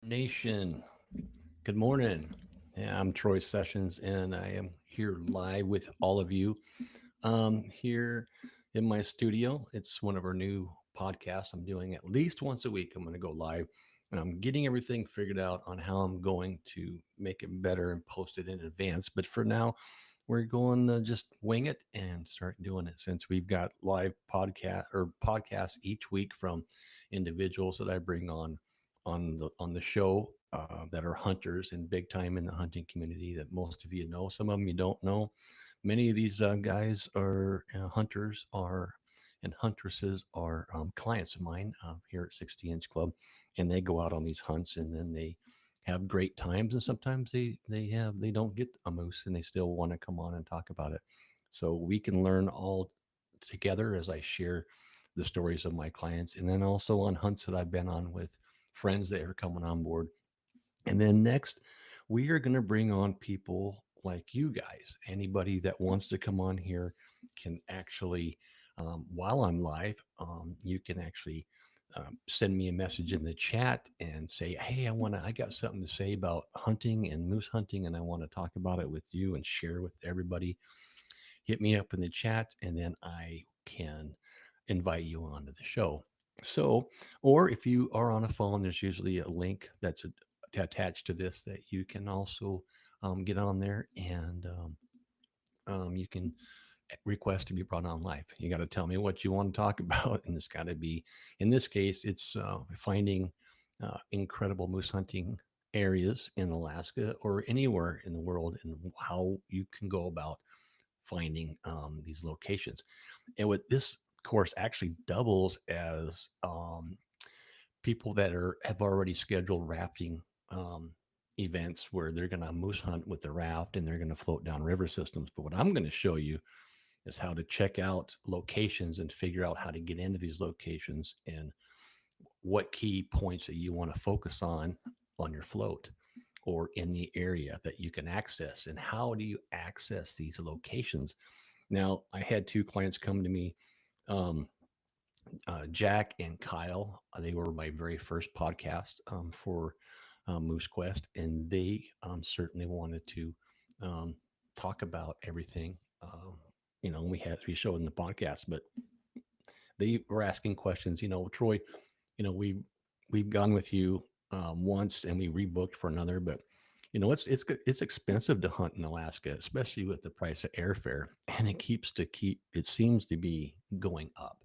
Nation. Good morning. Yeah, I'm Troy Sessions, and I am here live with all of you here in my studio. It's one of our new podcasts. I'm doing at least once a week. I'm going to go live, and I'm getting everything figured out on how I'm going to make it better and post it in advance. But for now, we're going to just wing it and start doing it since we've got live podcasts each week from individuals that I bring on the show that are hunters and big time in the hunting community that most of you know. Some of them you don't know. Many of these guys are hunters are and huntresses are clients of mine here at 60 Inch Club, and they go out on these hunts and then they have great times, and sometimes they don't get a moose and they still want to come on and talk about it. So we can learn all together as I share the stories of my clients, and then also on hunts that I've been on with friends that are coming on board. And then next, we are going to bring on people like you guys. Anybody that wants to come on here can actually, while I'm live, you can actually send me a message in the chat and say, "Hey, I got something to say about hunting and moose hunting, and I want to talk about it with you and share with everybody." Hit me up in the chat, and then I can invite you onto the show. So, or if you are on a phone, there's usually a link that's attached to this that you can also get on there, and you can request to be brought on live. You got to tell me what you want to talk about, and it's got to be, in this case, it's finding incredible moose hunting areas in Alaska or anywhere in the world, and how you can go about finding these locations. And what this course actually doubles as people that are have already scheduled rafting events where they're going to moose hunt with the raft and they're going to float down river systems. But what I'm going to show you is how to check out locations and figure out how to get into these locations and what key points that you want to focus on your float or in the area that you can access, and how do you access these locations. Now, I had two clients come to me, um, Jack and Kyle. They were my very first podcast for Moose Quest, and they certainly wanted to um, talk about everything. We showed in the podcast, but they were asking questions. Troy, we've gone with you once, and we rebooked for another, but it's expensive to hunt in Alaska, especially with the price of airfare, and it seems to be going up.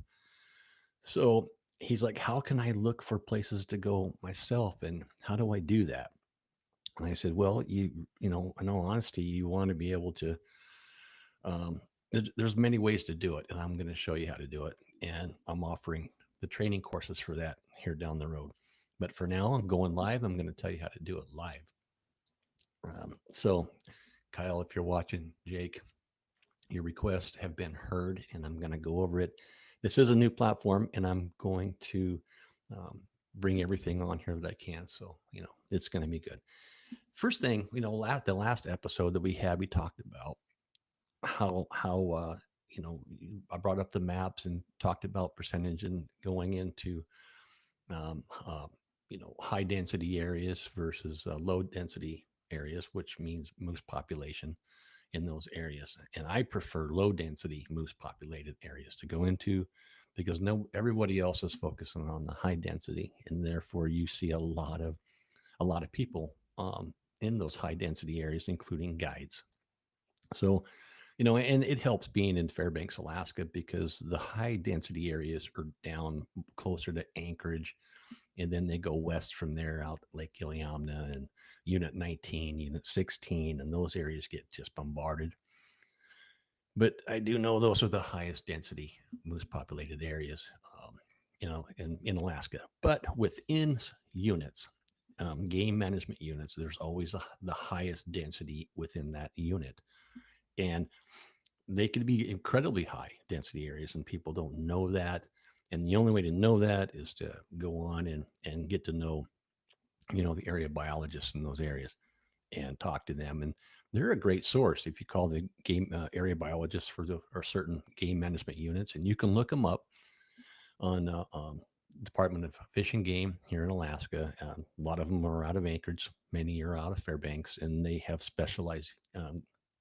So he's like, "How can I look for places to go myself, and how do I do that?" And I said, "Well, in all honesty, you want to be able to. There's many ways to do it, and I'm going to show you how to do it. And I'm offering the training courses for that here down the road. But for now, I'm going live. I'm going to tell you how to do it live. So, Kyle, if you're watching, Jake, your requests have been heard, and I'm going to go over it. This is a new platform, and I'm going to um, bring everything on here that I can. So, it's going to be good. First thing, the last episode that we had, we talked about how I brought up the maps and talked about percentage and going into um, uh, high density areas versus low density areas, which means moose population in those areas. And I prefer low density moose populated areas to go into, because no everybody else is focusing on the high density, and therefore you see a lot of people in those high density areas, including guides. So, and it helps being in Fairbanks, Alaska, because the high density areas are down closer to Anchorage, and then they go west from there out Lake Iliamna and Unit 19, Unit 16, and those areas get just bombarded. But I do know those are the highest density, most populated areas, in Alaska. But within units, game management units, there's always the highest density within that unit. And they could be incredibly high density areas, and people don't know that. And the only way to know that is to go on and get to know, the area biologists in those areas and talk to them. And they're a great source if you call the game area biologists for the or certain game management units, and you can look them up on Department of Fish and Game here in Alaska. A lot of them are out of Anchorage, many are out of Fairbanks, and they have specialized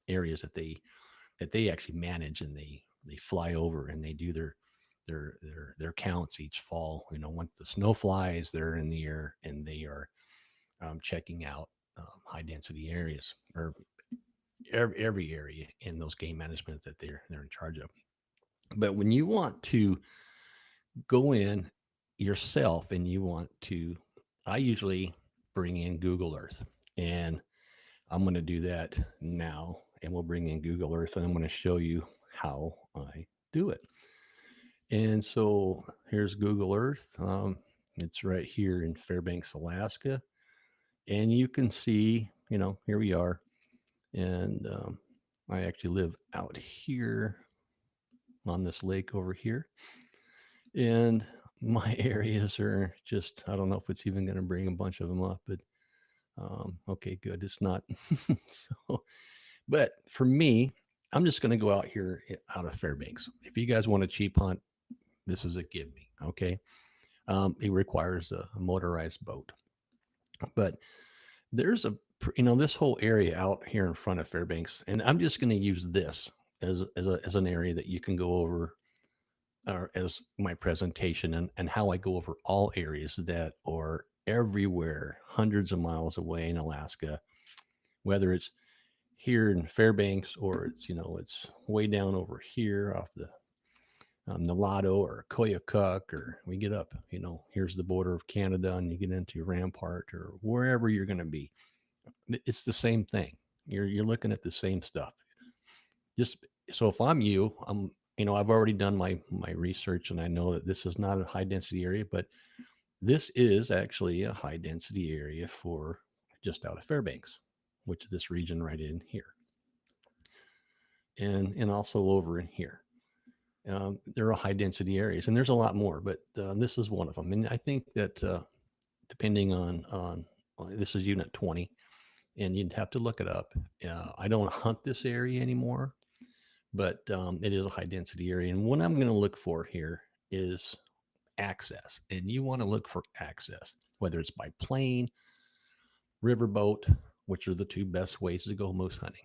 areas that they actually manage, and they fly over and they do their counts each fall. You know, once the snow flies, they're in the air and they are checking out high density areas, or every area in those game management that they're in charge of. But when you want to go in yourself and you want to, I usually bring in Google Earth, and I'm going to do that now. And we'll bring in Google Earth and I'm going to show you how I do it. And so here's Google Earth. It's right here in Fairbanks, Alaska. And you can see, you know, here we are. And I actually live out here on this lake over here. And my areas are just, I don't know if it's even going to bring a bunch of them up, but okay, good. It's not. So, but for me, I'm just going to go out here out of Fairbanks. If you guys want a cheap hunt, this is a give me. Okay. It requires a motorized boat, but there's this whole area out here in front of Fairbanks, and I'm just going to use this as an area that you can go over, or as my presentation, and how I go over all areas that are everywhere, hundreds of miles away in Alaska, whether it's here in Fairbanks or it's way down over here off the Nalato or Koyukuk, or we get up, here's the border of Canada and you get into Rampart or wherever you're going to be. It's the same thing. You're looking at the same stuff. Just so if I'm you, I've already done my research and I know that this is not a high density area, but this is actually a high density area for just out of Fairbanks, which is this region right in here, and also over in here. There are high density areas, and there's a lot more, but this is one of them. And I think that depending on this is Unit 20, and you'd have to look it up. I don't hunt this area anymore, but it is a high density area. And what I'm going to look for here is access, and you want to look for access, whether it's by plane, riverboat, which are the two best ways to go moose hunting.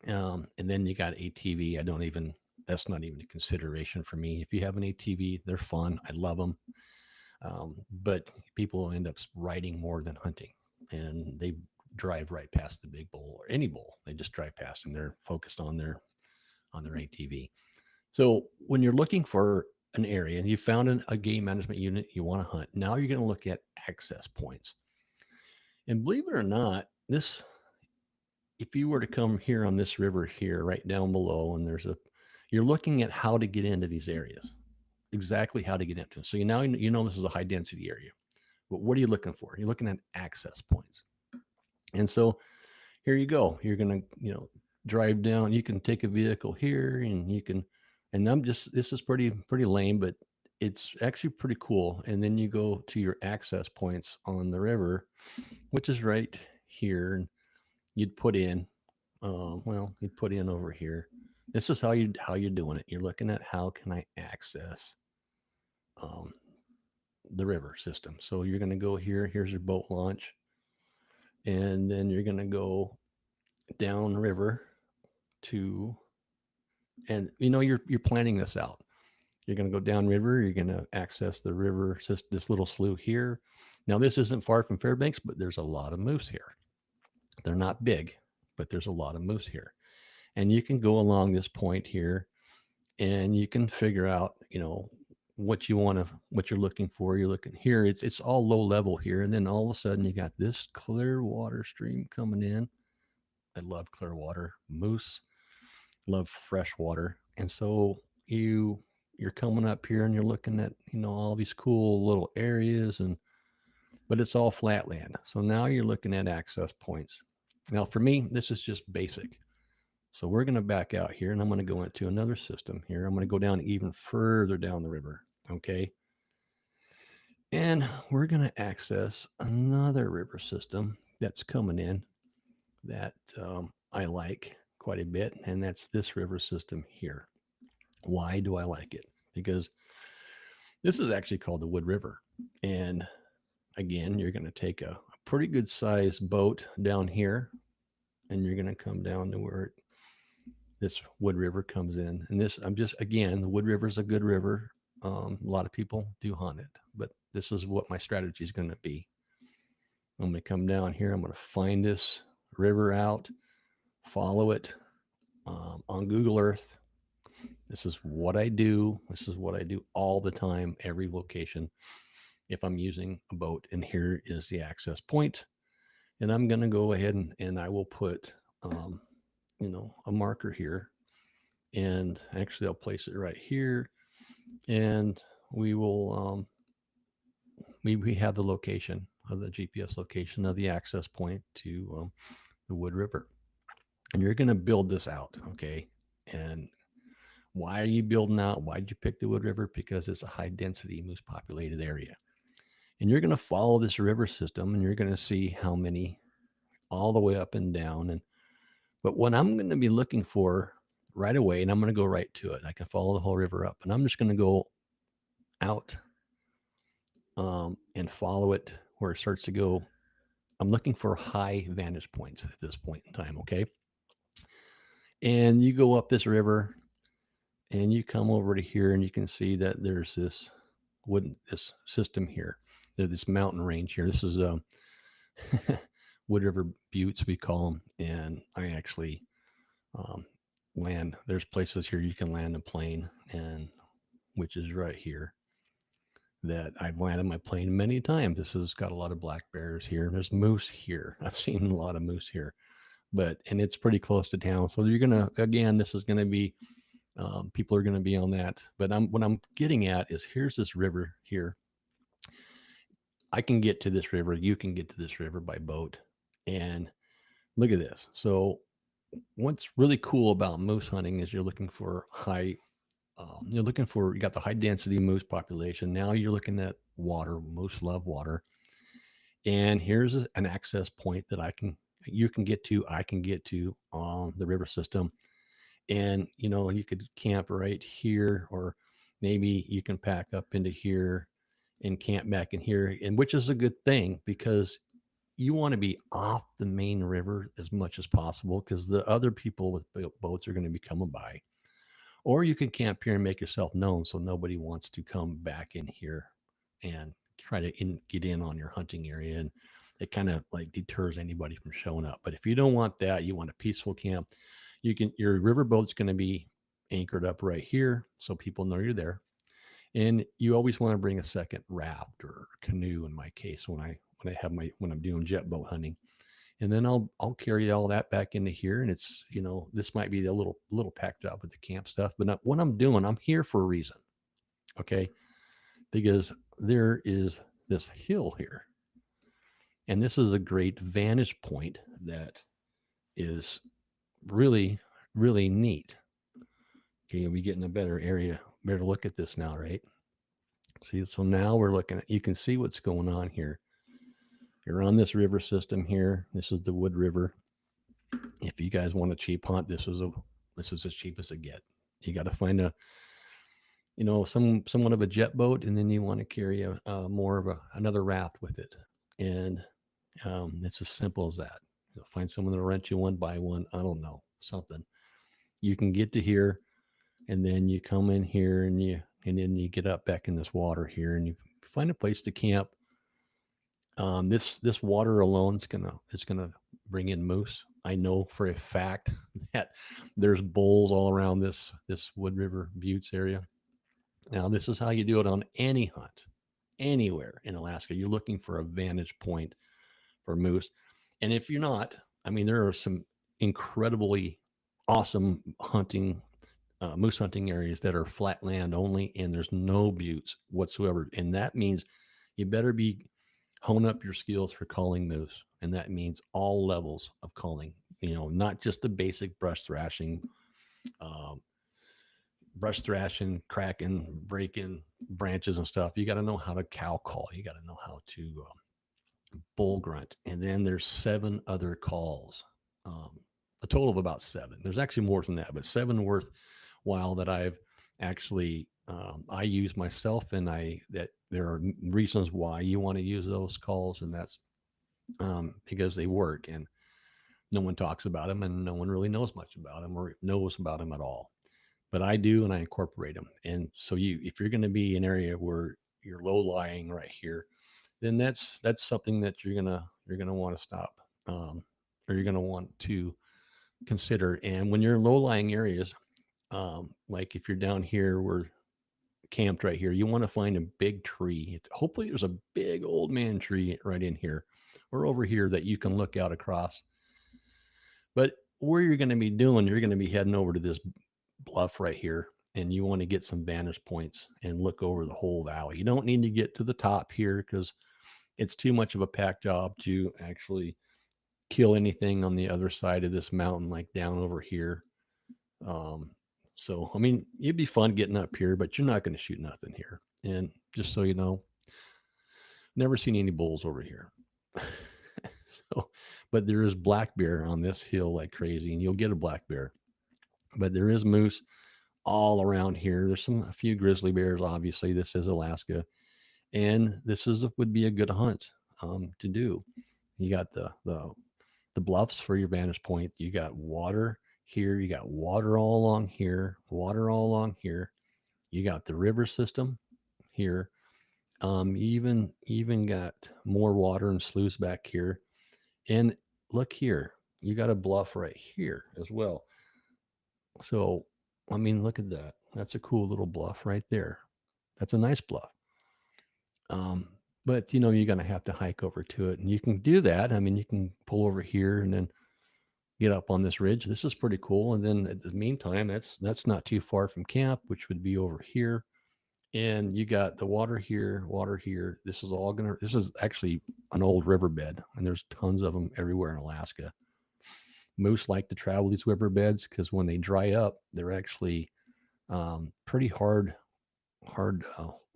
And then you got ATV. That's not even a consideration for me. If you have an ATV, they're fun. I love them. But people end up riding more than hunting, and they drive right past the big bull or any bull. They just drive past and they're focused on their ATV. So when you're looking for an area and you found a game management unit you want to hunt, now you're going to look at access points. And believe it or not, this if you were to come here on this river here, right down below, and you're looking at how to get into these areas, exactly how to get into them. So you know this is a high density area. But what are you looking for? You're looking at access points. And so here you go. You're gonna, drive down. You can take a vehicle here, and you can, and this is pretty lame, but it's actually pretty cool. And then you go to your access points on the river, which is right here, and you'd put in, you'd put in over here. This is how you're doing it. You're looking at how can I access um, the river system. So you're going to go here. Here's your boat launch, and then you're going to go down river to, and you're planning this out. You're going to go downriver. You're going to access the river, this little slough here. Now, this isn't far from Fairbanks, but there's a lot of moose here. They're not big, but there's a lot of moose here. And you can go along this point here, and you can figure out, what you're looking for. You're looking here. It's all low level here, and then all of a sudden you got this clear water stream coming in. I love clear water. Moose love fresh water, and so you're coming up here and you're looking at all these cool little areas, but it's all flat land. So now you're looking at access points. Now for me, this is just basic. So we're going to back out here, and I'm going to go into another system here. I'm going to go down even further down the river. Okay. And we're going to access another river system that's coming in that I like quite a bit, and that's this river system here. Why do I like it? Because This is actually called the Wood River. And again, you're going to take a pretty good sized boat down here, and you're going to come down to where this Wood River comes in. And this, I'm just, again, the Wood River is a good river. A lot of people do hunt it, but this is what my strategy is going to be. I'm going to come down here. I'm going to find this river out, follow it on Google Earth. This is what I do. This is what I do all the time, every location. If I'm using a boat, and here is the access point, and I'm going to go ahead and I will put, um, a marker here, and actually I'll place it right here, and we will, we have the location of the GPS location of the access point to the Wood River, and you're going to build this out, okay? And why are you building out? Why did you pick the Wood River? Because it's a high density, moose populated area. And you're going to follow this river system, and you're going to see how many all the way up and down. And but what I'm going to be looking for right away, and I'm going to go right to it. I can follow the whole river up, and I'm just going to go out and follow it where it starts to go. I'm looking for high vantage points at this point in time. Okay, and you go up this river, and you come over to here, and you can see that there's this system here. There's this mountain range here. This is Wood River Buttes, we call them, and I actually um, land. There's places here you can land a plane, and which is right here that I've landed my plane many times. This has got a lot of black bears here. There's moose here. I've seen a lot of moose here, but and it's pretty close to town. So you're gonna again, this is gonna be people are gonna be on that. But what I'm getting at is here's this river here. I can get to this river. You can get to this river by boat, and look at this. So what's really cool about moose hunting is you're looking for you got the high density moose population. Now you're looking at water. Moose love water. And here's an access point that you can get to, I can get to on the river system. And, you could camp right here, or maybe you can pack up into here and camp back in here. And which is a good thing because you want to be off the main river as much as possible because the other people with boats are going to be coming by. Or you can camp here and make yourself known so nobody wants to come back in here and try to get in on your hunting area. And it kind of like deters anybody from showing up. But if you don't want that, you want a peaceful camp, your river boat's going to be anchored up right here so people know you're there. And you always want to bring a second raft or canoe in my case when I'm doing jet boat hunting, and then I'll carry all that back into here. And it's this might be a little packed up with the camp stuff, but what I'm doing, I'm here for a reason, okay? Because there is this hill here, and this is a great vantage point that is really really neat. Okay, we getting a better area, better look at this now, right? See, so now we're looking at, you can see what's going on here. You're on this river system here. This is the Wood River. If you guys want a cheap hunt, this is as cheap as it get. You got to find somewhat of a jet boat, and then you want to carry more of another raft with it, and it's as simple as that. Find someone to rent you one, buy one. I don't know, something. You can get to here, and then you come in here, and then you get up back in this water here, and you find a place to camp. This water alone is gonna bring in moose. I know for a fact that there's bulls all around this Wood River Buttes area. Now, this is how you do it on any hunt, anywhere in Alaska. You're looking for a vantage point for moose, and if you're not, I mean, there are some incredibly awesome moose hunting areas that are flat land only, and there's no buttes whatsoever, and that means you better be hone up your skills for calling moose, and that means all levels of calling. Not just the basic um, brush thrashing, cracking, breaking branches and stuff. You got to know how to cow call. You got to know how to bull grunt, and then there's 7 other calls. Um, a total of about 7. There's actually more than that, but 7 worthwhile that I've actually I use myself, and I that there are reasons why you want to use those calls, and that's because they work, and no one talks about them, and no one really knows much about them or knows about them at all. But I do, and I incorporate them. And so if you're going to be an area where you're low lying right here, then that's something that you're gonna want to stop, or you're gonna want to consider. And when you're in low lying areas, like if you're down here, we're camped right here, you want to find a big tree. Hopefully, there's a big old man tree right in here or over here that you can look out across. But where you're going to be doing, you're going to be heading over to this bluff right here, and you want to get some vantage points and look over the whole valley. You don't need to get to the top here because it's too much of a pack job to actually kill anything on the other side of this mountain, like down over here. Um, so, I mean, it'd be fun getting up here, but you're not going to shoot nothing here. And just so you know, never seen any bulls over here. So, but there is black bear on this hill like crazy, and you'll get a black bear. But there is moose all around here. There's a few grizzly bears. Obviously, this is Alaska, and would be a good hunt to do. You got the bluffs for your vantage point. You got water here. You got water all along here. Water all along here. You got the river system here. You even got more water and sloughs back here. And look here, you got a bluff right here as well. So, I mean, look at that. That's a cool little bluff right there. That's a nice bluff. Um, but you're gonna have to hike over to it, and you can do that. I mean, you can pull over here and then get up on this ridge. This is pretty cool. And then at the meantime, that's not too far from camp, which would be over here. And you got the water here, water here. This is actually an old riverbed, and there's tons of them everywhere in Alaska. Moose like to travel these riverbeds because when they dry up, they're actually pretty hard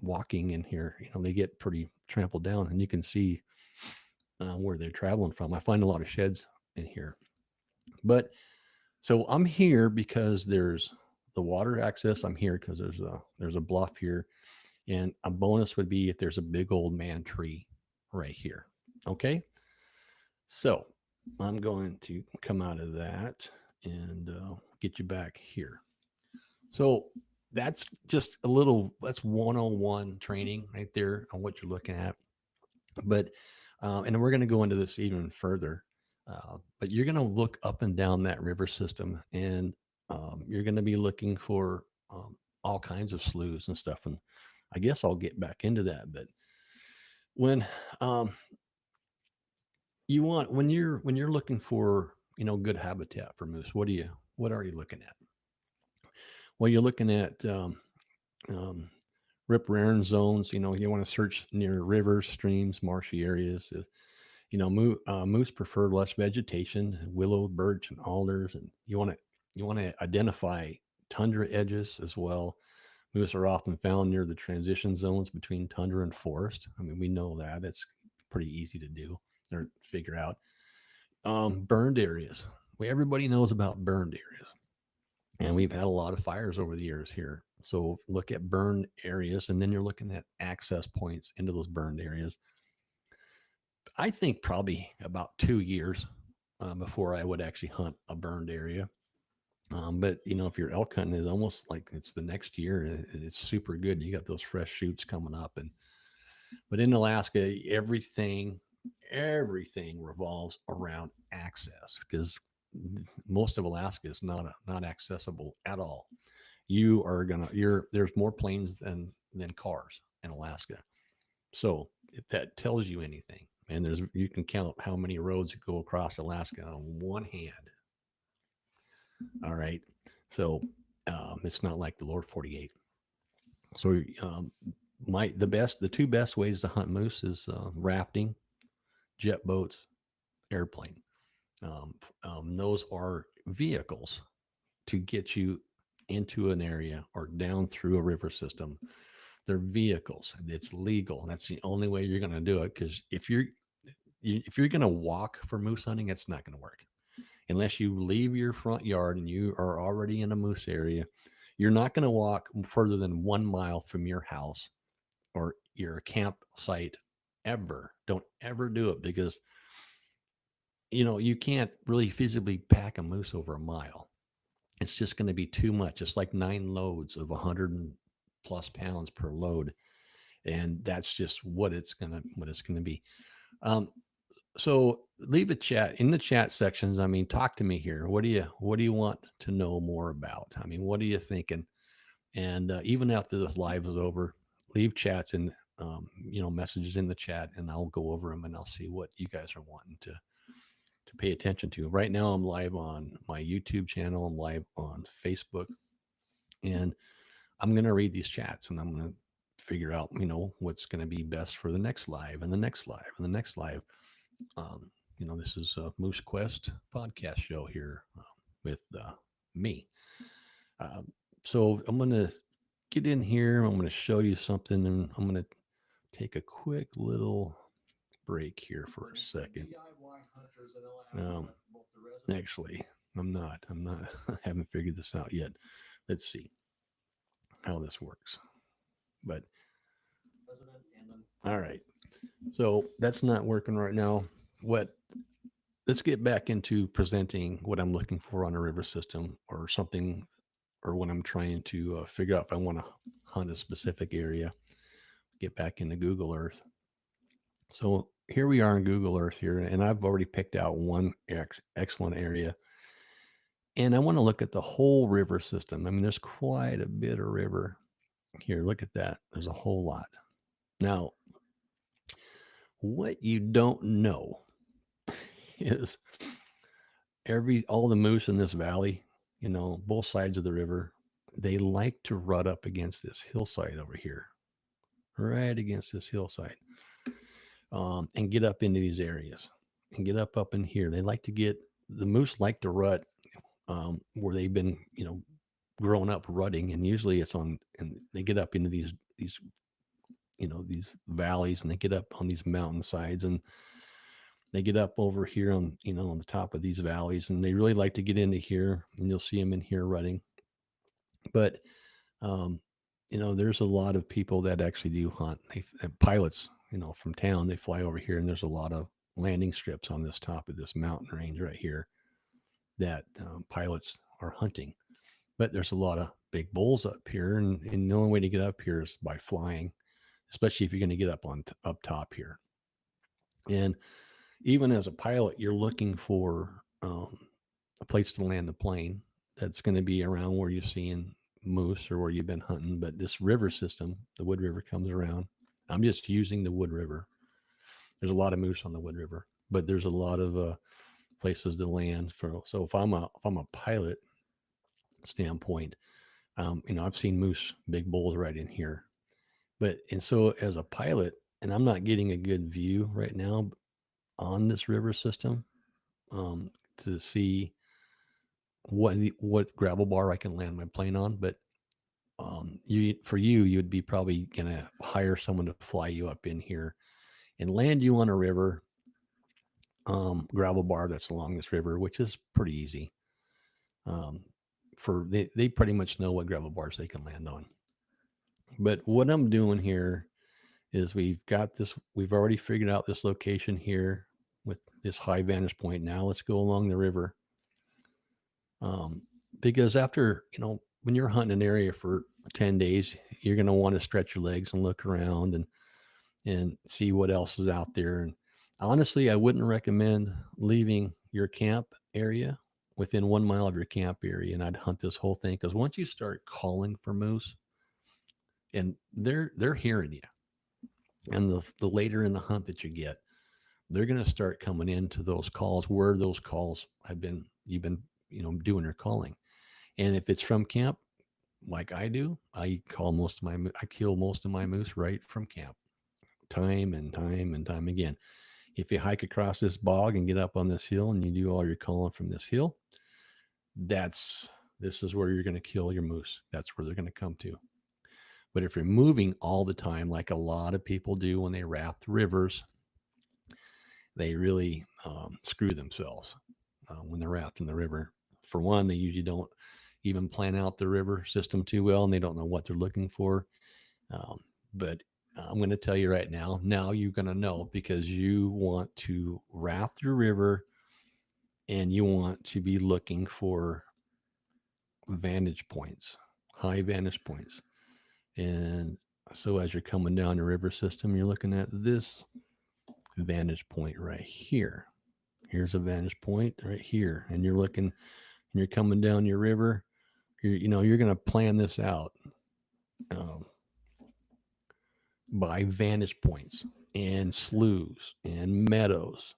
walking in here. They get pretty trampled down, and you can see where they're traveling from. I find a lot of sheds in here. But so I'm here because there's the water access. I'm here because there's a bluff here, and a bonus would be if there's a big old man tree right here. Okay, so I'm going to come out of that and get you back here. So that's just a little, that's 101 training right there on what you're looking at. But, and we're going to go into this even further. But you're going to look up and down that river system, and you're going to be looking for all kinds of sloughs and stuff. And I guess I'll get back into that. But when um, when you're looking for good habitat for moose, what are you looking at? Well, you're looking at um, riparian zones. You want to search near rivers, streams, marshy areas. Moose prefer less vegetation, willow, birch, and alders, and you want to identify tundra edges as well. Moose are often found near the transition zones between tundra and forest. I mean, we know that it's pretty easy to do or figure out. Burned areas. Everybody knows about burned areas, and we've had a lot of fires over the years here. So look at burned areas, and then you're looking at access points into those burned areas. I think probably about 2 years before I would actually hunt a burned area. But if you're elk hunting, it's almost like it's the next year. It's super good. You got those fresh shoots coming up, and but in Alaska, everything revolves around access because most of Alaska is not accessible at all. There's more planes than cars in Alaska. So if that tells you anything, and you can count how many roads go across Alaska on one hand. All right, so it's not like the Lower 48. So the two best ways to hunt moose is rafting, jet boats, airplane. Those are vehicles to get you into an area or down through a river system. They're vehicles. It's legal. That's the only way you're going to do it. Because if you're going to walk for moose hunting, it's not going to work unless you leave your front yard and you are already in a moose area. You're not going to walk further than 1 mile from your house or your campsite ever. Don't ever do it because you can't really feasibly pack a moose over a mile. It's just going to be too much. It's like 9 loads of 100 plus pounds per load, and that's just what it's gonna be. Um, so leave a chat in the chat sections. I mean, talk to me here. What do you want to know more about? I mean, what are you thinking? And even after this live is over, leave chats and messages in the chat, and I'll go over them and I'll see what you guys are wanting to pay attention to. Right now, I'm live on my YouTube channel. I'm live on Facebook, and I'm going to read these chats and I'm going to figure out, what's going to be best for the next live and the next live and the next live. This is a Moose Quest podcast show here with me. Um, so I'm going to get in here. I'm going to show you something, and I'm going to take a quick little break here for a second. Um, actually, I'm not. I'm not. I haven't figured this out yet. Let's see how this works. But all right. So that's not working right now. What Let's get back into presenting what I'm looking for on a river system or something, or when I'm trying to figure out if I want to hunt a specific area. Get back into Google Earth. So here we are in Google Earth here, and I've already picked out one excellent area. And I want to look at the whole river system. I mean, there's quite a bit of river here. Look at that. There's a whole lot. Now, what you don't know is all the moose in this valley, both sides of the river, they like to rut up against this hillside over here, right against this hillside, and get up into these areas and get up in here. The moose like to rut where they've been, grown up rutting, and usually and they get up into these valleys, and they get up on these mountainsides, and they get up over here on the top of these valleys, and they really like to get into here, and you'll see them in here rutting. But um, there's a lot of people that actually do hunt. Pilots, from town, they fly over here, and there's a lot of landing strips on this top of this mountain range right here that pilots are hunting. But there's a lot of big bulls up here, and the only way to get up here is by flying, especially if you're going to get up top here. And even as a pilot, you're looking for a place to land the plane that's going to be around where you're seeing moose or where you've been hunting. But this river system, the Wood River, comes around. I'm just using the Wood River. There's a lot of moose on the Wood River, but there's a lot of places to land for. So if I'm a pilot standpoint, I've seen moose, big bulls right in here. And so as a pilot, and I'm not getting a good view right now on this river system to see what gravel bar I can land my plane on. But you'd be probably gonna hire someone to fly you up in here and land you on a river gravel bar that's along this river, which is pretty easy. Um, they pretty much know what gravel bars they can land on. But what I'm doing here is we've already figured out this location here with this high vantage point. Now let's go along the river. Um, because after, when you're hunting an area for 10 days, you're going to want to stretch your legs and look around and see what else is out there. And honestly, I wouldn't recommend leaving your camp area within 1 mile of your camp area, and I'd hunt this whole thing, because once you start calling for moose, and they're hearing you, and the later in the hunt that you get, they're going to start coming into those calls where those calls you've been doing your calling. And if it's from camp, like I do, I kill most of my moose right from camp, time and time and time again. If you hike across this bog and get up on this hill and you do all your calling from this hill, this is where you're going to kill your moose. That's where they're going to come to. But if you're moving all the time, like a lot of people do when they raft rivers, they really screw themselves when they're rafting the river. For one, they usually don't. even plan out the river system too well, and they don't know what they're looking for. Um, but I'm going to tell you right now. Now you're going to know because you want to raft your river and you want to be looking for vantage points, high vantage points. And so as you're coming down the river system, you're looking at this vantage point right here. Here's a vantage point right here. And you're looking and you're coming down your river. You're going to plan this out um, by vantage points and sloughs and meadows.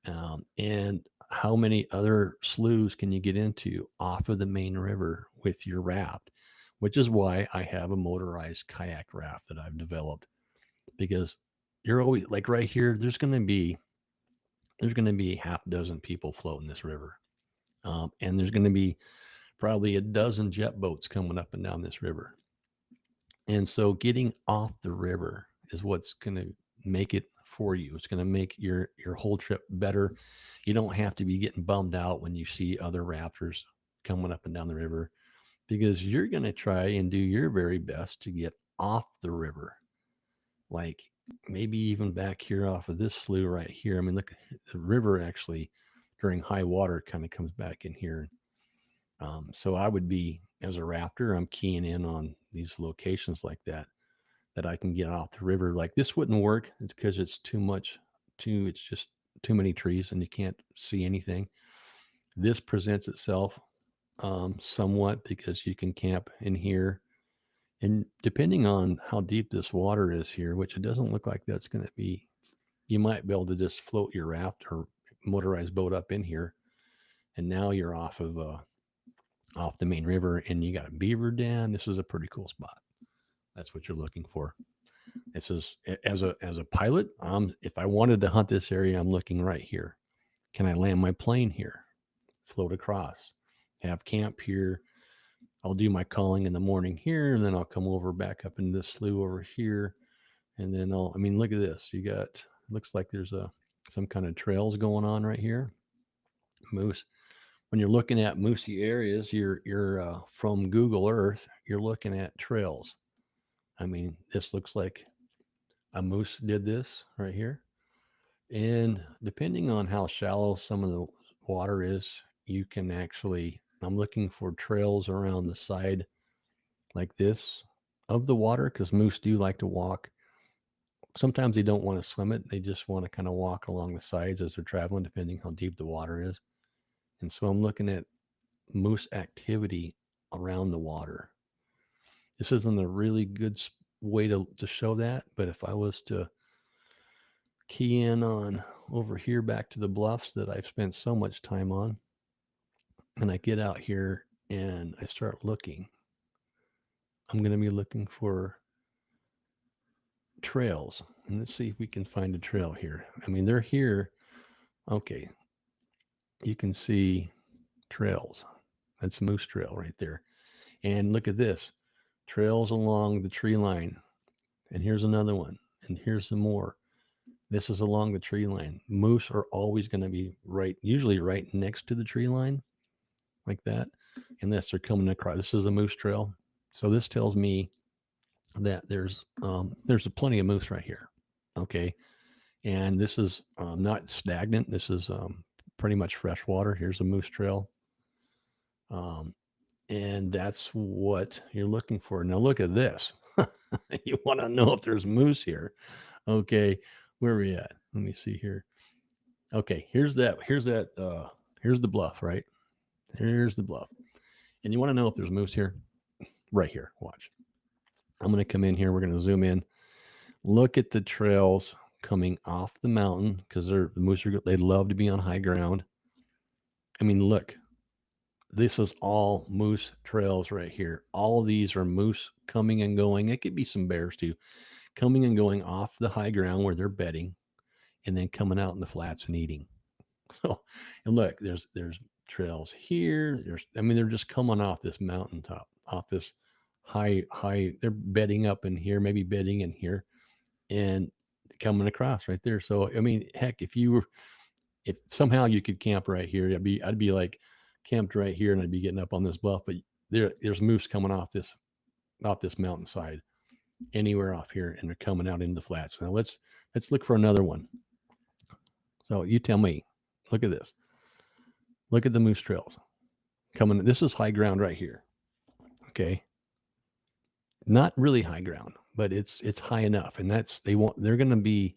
And how many other sloughs can you get into off of the main river with your raft? Which is why I have a motorized kayak raft that I've developed because you're always like right here. There's going to be half a dozen people floating this river, and there's going to be probably a dozen jet boats coming up and down this river. And so getting off the river is what's going to make it for you. It's going to make your whole trip better. You don't have to be getting bummed out when you see other rafters coming up and down the river because you're going to try and do your very best to get off the river. Like maybe even back here off of this slough right here. I mean, look, the river actually during high water kind of comes back in here. So I would be as a rafter, I'm keying in on these locations like that I can get off the river. Like this wouldn't work. It's because it's too much. It's just too many trees and you can't see anything. This presents itself somewhat because you can camp in here. And depending on how deep this water is here, which it doesn't look like that's going to be, you might be able to just float your raft or motorized boat up in here. And now you're off the main river and you got a beaver dam. This is a pretty cool spot. That's what you're looking for. It says as a pilot, if I wanted to hunt this area, I'm looking right here. Can I land my plane here? Float across, have camp here. I'll do my calling in the morning here, and then I'll come over back up into this slough over here, and then I mean, look at this. You got looks like there's a some kind of trails going on right here. Moose. When you're looking at moosey areas, you're from Google Earth. You're looking at trails. I mean, this looks like a moose did this right here. And depending on how shallow some of the water is, you can actually, I'm looking for trails around the side like this of the water because moose do like to walk. Sometimes they don't want to swim it, they just want to kind of walk along the sides as they're traveling, depending how deep the water is. And so I'm looking at moose activity around the water. This isn't a really good way to show that, but if I was to key in on over here back to the bluffs that I've spent so much time on, and I get out here and I start looking, I'm going to be looking for trails. And let's see if we can find a trail here. I mean, they're here. Okay, you can see trails. That's Moose Trail right there. And look at this trails along the tree line. And here's another one. And here's some more. This is along the tree line. Moose are always going to be usually right next to the tree line, like that, unless they're coming across. This is a moose trail. So this tells me that there's a plenty of moose right here. Okay, and this is not stagnant. This is pretty much fresh water. Here's a moose trail, um, and that's what you're looking for. Now look at this. You want to know if there's moose here? Okay, where are we at? Let me see here. Okay, here's that. Here's that. Here's the bluff, right? Here's the bluff. And you want to know if there's moose here? Right here. Watch. I'm going to come in here. We're going to zoom in. Look at the trails coming off the mountain because the moose they love to be on high ground. I mean, look, this is all moose trails right here. All of these are moose coming and going. It could be some bears too, coming and going off the high ground where they're bedding, and then coming out in the flats and eating. So, and look, there's trails here. I mean, they're just coming off this mountaintop, off this high. They're bedding up in here, maybe bedding in here, and coming across right there. So, I mean, heck, if somehow you could camp right here, I'd be like camped right here, and I'd be getting up on this bluff, but there's moose coming off this mountainside anywhere off here, and they're coming out into the flats. Now let's look for another one. So you tell me. Look at this. Look at the moose trails coming. This is high ground right here. Okay, not really high ground, but it's high enough, and they're going to be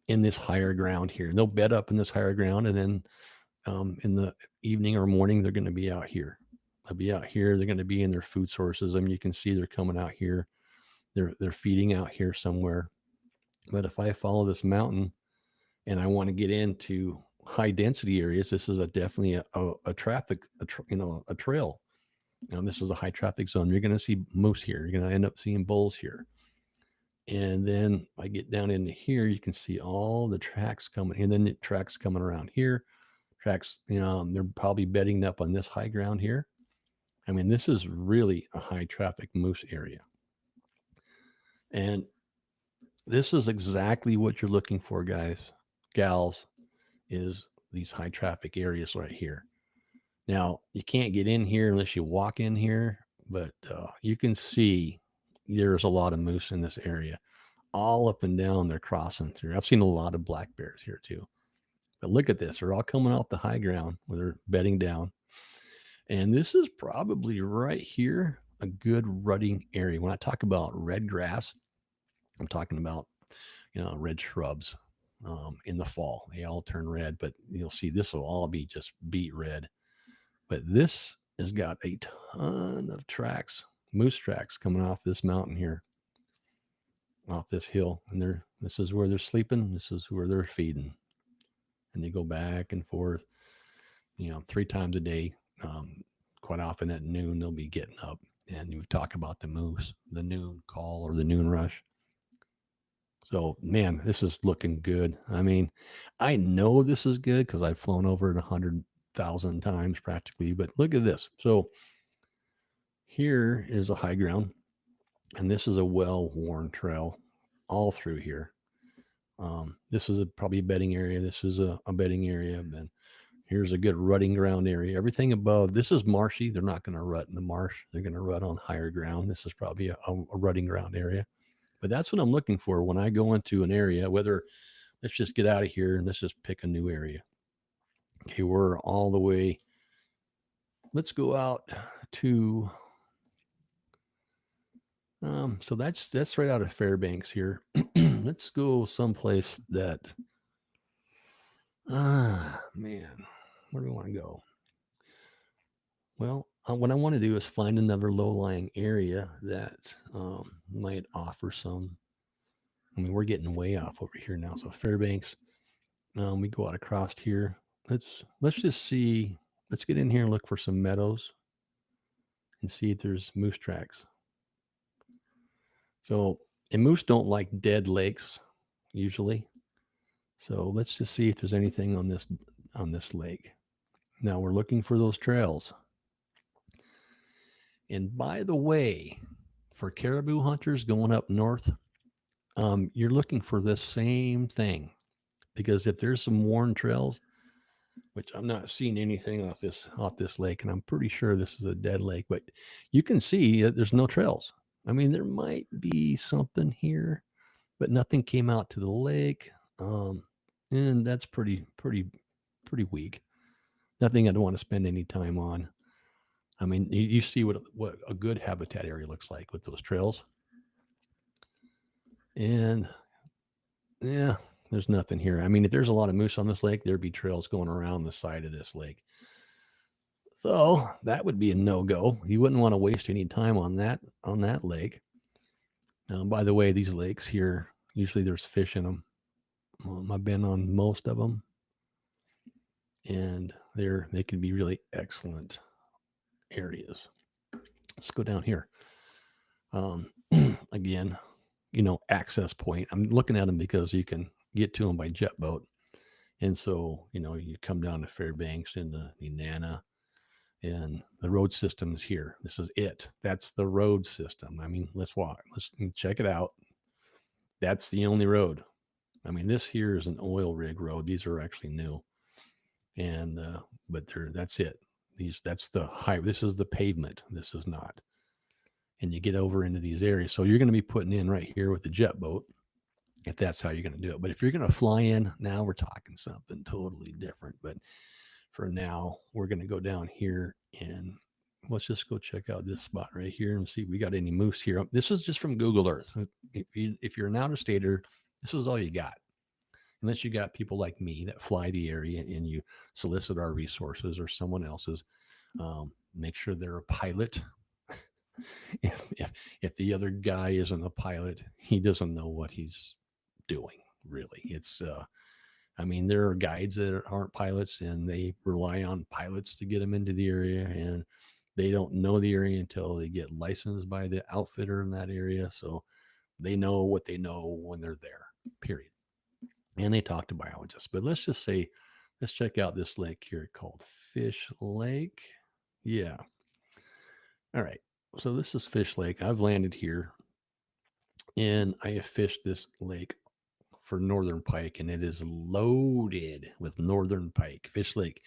in this higher ground here. They'll bed up in this higher ground, and then in the evening or morning they're going to be out here. They'll be out here. They're going to be in their food sources. I mean, you can see they're coming out here. They're feeding out here somewhere. But if I follow this mountain and I want to get into high density areas, this is definitely a traffic, a trail. Now this is a high traffic zone. You're going to see moose here. You're going to end up seeing bulls here. And then I get down into here, you can see all the tracks coming, and then the tracks coming around here. Tracks, they're probably bedding up on this high ground here. I mean, this is really a high traffic moose area. And this is exactly what you're looking for, guys, gals, is these high traffic areas right here. Now, you can't get in here unless you walk in here, but you can see there's a lot of moose in this area. All up and down, they're crossing through. I've seen a lot of black bears here too. But look at this. They're all coming off the high ground where they're bedding down. And this is probably right here a good rutting area. When I talk about red grass, I'm talking about, red shrubs in the fall. They all turn red, but you'll see this will all be just beet red. But this has got a ton of tracks, moose tracks coming off this mountain here, off this hill. And this is where they're sleeping. This is where they're feeding. And they go back and forth, 3 times a day. Quite often at noon, they'll be getting up. And you talk about the moose, the noon call or the noon rush. So, man, this is looking good. I mean, I know this is good because I've flown over it 100,000 times practically. But look at this. So, here is a high ground, and this is a well worn trail all through here. This is probably a bedding area. This is a bedding area. And here's a good rutting ground area. Everything above this is marshy. They're not going to rut in the marsh. They're going to rut on higher ground. This is probably a rutting ground area. But that's what I'm looking for when I go into an area, whether let's just get out of here and let's just pick a new area. Okay, we're all the way. Let's go out to so that's right out of Fairbanks here. Let's go someplace that man, where do we want to go? Well, what I want to do is find another low-lying area that might offer some. I mean, we're getting way off over here now. So Fairbanks, we go out across here. Let's just see. Let's get in here and look for some meadows and see if there's moose tracks. So, and moose don't like dead lakes usually. So let's just see if there's anything on this lake. Now we're looking for those trails. And by the way, for caribou hunters going up north, you're looking for this same thing, because if there's some worn trails, which I'm not seeing anything off this lake, and I'm pretty sure this is a dead lake, but you can see that there's no trails. I mean, there might be something here, but nothing came out to the lake, and that's pretty weak. Nothing I'd want to spend any time on. I mean, you see what a good habitat area looks like with those trails. And yeah, there's nothing here. I mean, if there's a lot of moose on this lake, there'd be trails going around the side of this lake. So that would be a no-go. You wouldn't want to waste any time on that lake. By the way, these lakes here, usually there's fish in them. I've been on most of them, and they can be really excellent areas. Let's go down here. Again, access point. I'm looking at them because you can get to them by jet boat. And so, you come down to Fairbanks into Nenana, and the road system is here. This is it. That's the road system. I mean, let's walk. Let's check it out. That's the only road. I mean, this here is an oil rig road. These are actually new. and but there, that's it. That's the high. This is the pavement. This is not. And you get over into these areas, so you're going to be putting in right here with the jet boat if that's how you're going to do it. But if you're going to fly in, now we're talking something totally different. But for now, we're going to go down here and let's just go check out this spot right here and see if we got any moose here. This is just from Google Earth. If you're an outer stater, this is all you got. Unless you got people like me that fly the area and you solicit our resources or someone else's, make sure they're a pilot. If the other guy isn't a pilot, he doesn't know what he's doing. Really, it's I mean, there are guides that aren't pilots and they rely on pilots to get them into the area, and they don't know the area until they get licensed by the outfitter in that area. So they know what they know when they're there, period. And they talk to biologists. But let's just say, let's check out this lake here called Fish Lake. Yeah. All right. So this is Fish Lake. I've landed here and I have fished this lake for northern pike, and it is loaded with northern pike. Fish Lake,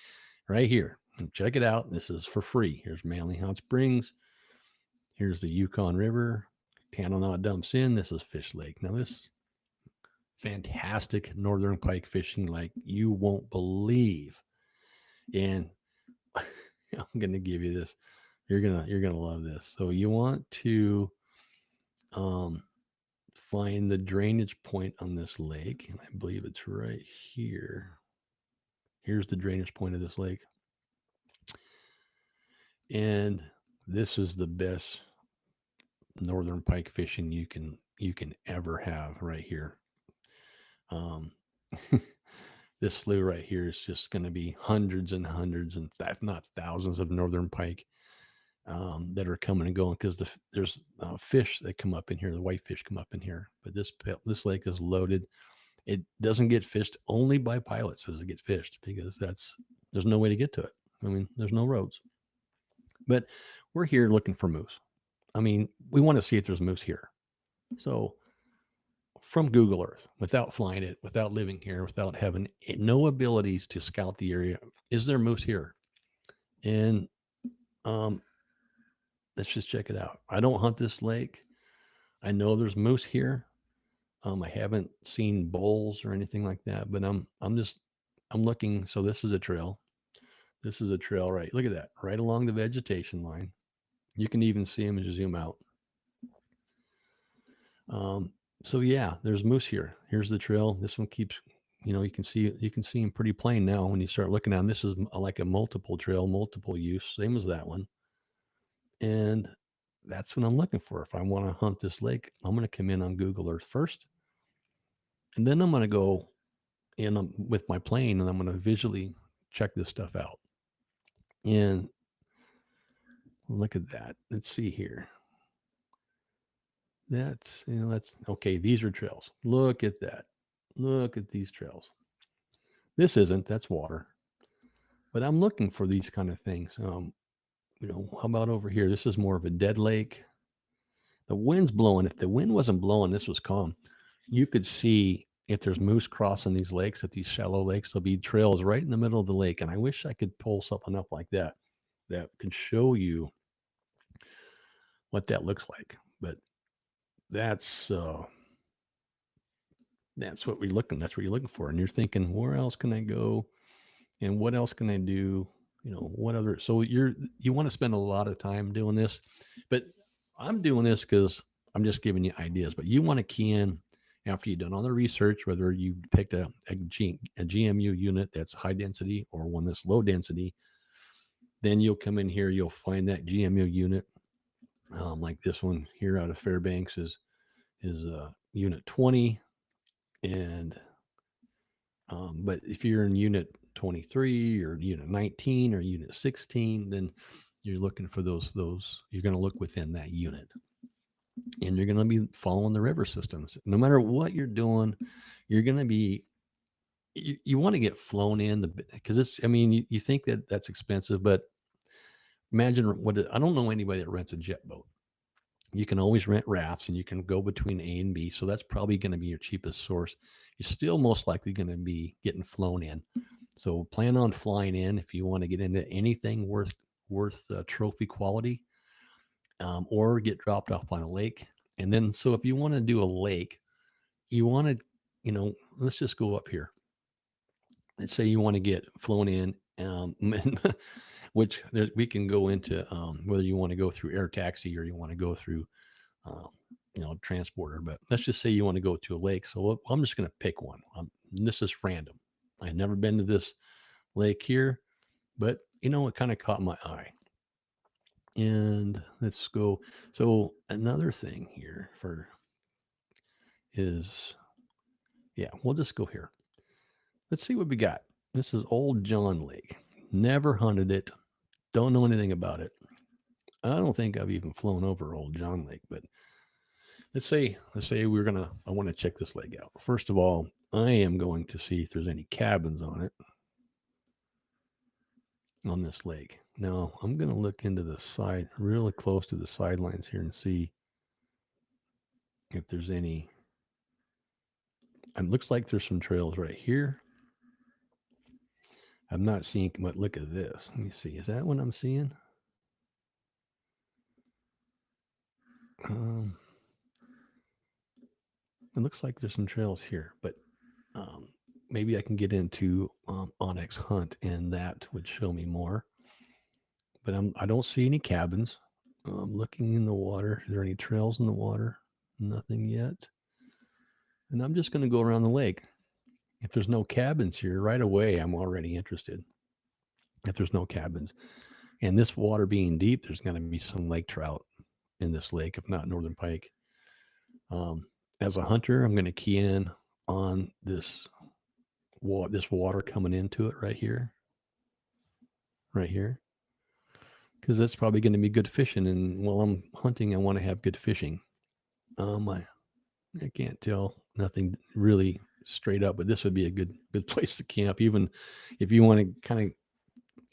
right here. And check it out. This is for free. Here's Manly Hot Springs. Here's the Yukon River. Tanana dumps in. This is Fish Lake. Now this fantastic northern pike fishing like you won't believe. And I'm gonna give you this. You're gonna love this. So you want to um find the drainage point on this lake, and I believe it's right here. Here's the drainage point of this lake. And this is the best northern pike fishing you can ever have right here. Um, this slough right here is just going to be hundreds and hundreds and if not thousands of northern pike that are coming and going because there's fish that come up in here. The whitefish come up in here, but this lake is loaded. It doesn't get fished only by pilots as it gets fished because there's no way to get to it. I mean, there's no roads. But we're here looking for moose. I mean, we want to see if there's moose here. So from Google Earth, without flying it, without living here, without having no abilities to scout the area, is there moose here? And um, let's just check it out. I don't hunt this lake. I know there's moose here. I haven't seen bulls or anything like that, but I'm looking. So this is a trail. This is a trail, right? Look at that, right along the vegetation line. You can even see them as you zoom out. Um, so yeah, there's moose here. Here's the trail. This one keeps, you can see him pretty plain now when you start looking at him. This is like a multiple trail, multiple use, same as that one. And that's what I'm looking for. If I want to hunt this lake, I'm going to come in on Google Earth first, and then I'm going to go in with my plane, and I'm going to visually check this stuff out. And look at that. Let's see here. That's okay. These are trails. Look at that. Look at these trails. This isn't. That's water. But I'm looking for these kind of things. How about over here? This is more of a dead lake. The wind's blowing. If the wind wasn't blowing, this was calm. You could see if there's moose crossing these lakes, at these shallow lakes, there'll be trails right in the middle of the lake. And I wish I could pull something up like that could show you what that looks like. But that's uh, that's what we're looking. That's what you're looking for. And you're thinking, where else can I go? And what else can I do? What other? So you want to spend a lot of time doing this, but I'm doing this because I'm just giving you ideas. But you want to key in after you've done all the research, whether you picked a GMU unit that's high density or one that's low density. Then you'll come in here, you'll find that GMU unit, like this one here out of Fairbanks is unit 20, and but if you're in unit 23 or unit 19 or unit 16, then you're looking for those you're going to look within that unit, and you're going to be following the river systems. No matter what you're doing, you're going to be you want to get flown in because it's, I mean, you think that that's expensive, but imagine I don't know anybody that rents a jet boat. You can always rent rafts and you can go between A and B. So that's probably going to be your cheapest source. You're still most likely going to be getting flown in. So plan on flying in if you want to get into anything worth trophy quality, or get dropped off on a lake. And then, so if you want to do a lake, you want to, let's just go up here. Let's say you want to get flown in, which we can go into whether you want to go through air taxi or you want to go through, um, transporter. But let's just say you want to go to a lake. So I'm just going to pick one. This is random. I've never been to this lake here, but it kind of caught my eye. And let's go. So another thing here for is, yeah, we'll just go here. Let's see what we got. This is Old John Lake. Never hunted it. Don't know anything about it. I don't think I've even flown over Old John Lake, but let's say I want to check this lake out. First of all, I am going to see if there's any cabins on this lake. Now I'm going to look into the side, really close to the sidelines here, and see if there's any. It looks like there's some trails right here. I'm not seeing, but look at this. Let me see. Is that what I'm seeing? Um, it looks like there's some trails here, but um, maybe I can get into Onyx Hunt, and that would show me more. But I don't see any cabins. I'm looking in the water. Is there any trails in the water? Nothing yet. And I'm just going to go around the lake. If there's no cabins here, right away, I'm already interested. If there's no cabins, and this water being deep, there's going to be some lake trout in this lake, if not northern pike. Um, as a hunter, I'm going to key in on this water coming into it right here, because that's probably going to be good fishing. And while I'm hunting, I want to have good fishing. I can't tell nothing really straight up, but this would be a good place to camp. Even if you want to kind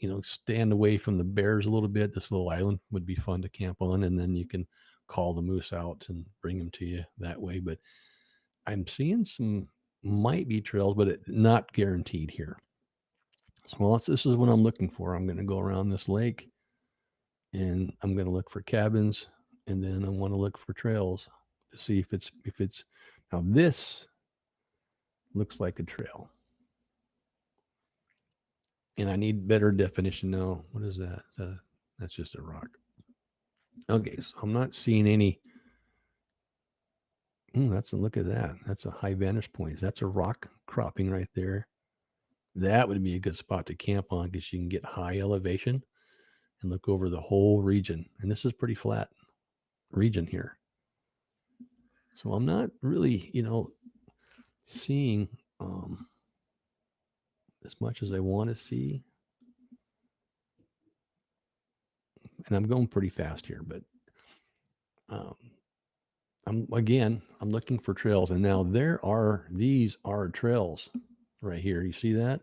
of stand away from the bears a little bit, this little island would be fun to camp on, and then you can call the moose out and bring them to you that way. But I'm seeing some might be trails, but not guaranteed here. So this is what I'm looking for. I'm going to go around this lake, and I'm going to look for cabins, and then I want to look for trails to see if it's now this looks like a trail, and I need better definition now. What is that? That's just a rock. Okay, so I'm not seeing any. That's a look at that. That's a high vantage point. That's a rock cropping right there. That would be a good spot to camp on because you can get high elevation and look over the whole region. And this is pretty flat region here. So I'm not really, seeing as much as I want to see. And I'm going pretty fast here, but um, I'm looking for trails. And now these are trails right here. You see that?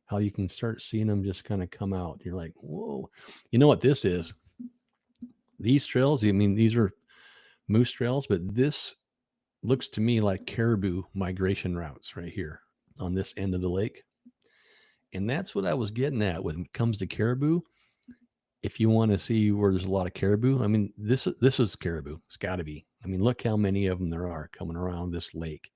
How you can start seeing them just kind of come out. You're like, whoa. You know what this is? These trails, I mean, these are moose trails, but this looks to me like caribou migration routes right here on this end of the lake. And that's what I was getting at when it comes to caribou. If you want to see where there's a lot of caribou, I mean, this is caribou. It's got to be. I mean, look how many of them there are coming around this lake.